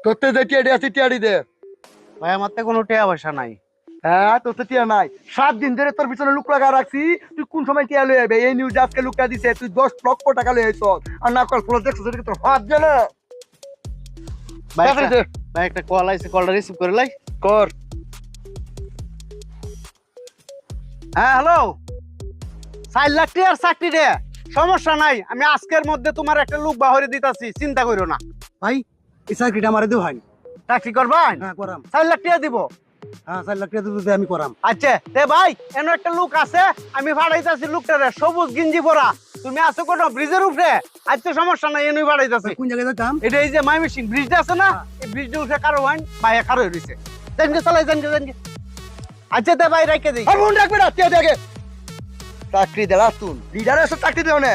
তোতে যে টিয়াডি আছে টিয়াডি দে। ভাই আমার তো কোনো টাকা পয়সা নাই। হ্যাঁ তোতে টিয়া নাই, 7 দিন ধরে তোর পিছনে লুক লাগা রাখছি, তুই কোন সময় টিয়া লয়ে যাবে? এই নিউজ আজকে লুকা দিছে, তুই 10 লক্ষ টাকা লয়ে আইছ আর না কল ফলো দেখছিস এটা তোর হাত জানা। ভাই তাড়াতাড়ি দে। ভাই একটা কল আইছে, কলটা রিসিভ করে লাই। কর। হ্যাঁ হ্যালো, 4 লাখ টাকার চাকরি রে, সমস্যা নাই, আমি আজকের মধ্যে তোমার একটা লোক বাহরে দিতাছি, চিন্তা করো না। ভাই এই চাকরিটা আমারে দেও হয়। চাকরি করবেন? হ্যাঁ করাম। 4 লাখ টাকা দিব। হ্যাঁ 4 লাখ টাকা দিতে আমি করাম। আচ্ছা তে ভাই এমন একটা লোক আছে, আমি ভাড়াইতাছি লোকটারে, সবুজ গিঞ্জি পরা, তুমি আছো কোন ব্রিজের উপরে? আজ তো সমস্যা নাই, এনে ভাড়াইতাছি। কোন জায়গায় যাইতাম? এটা এই যে মাইমিসিং ব্রিজটা আছে না, এই ব্রিজের উপরে কারো হইন ভাইয়া কারো হইছে, জানকে চালাই জানকে। আচ্ছা তে ভাই রাইকে দেই। আর মন রাখবে না টিয়া দেখে চাকরি দেলা তুই লিডার এসে চাকরি দেও না।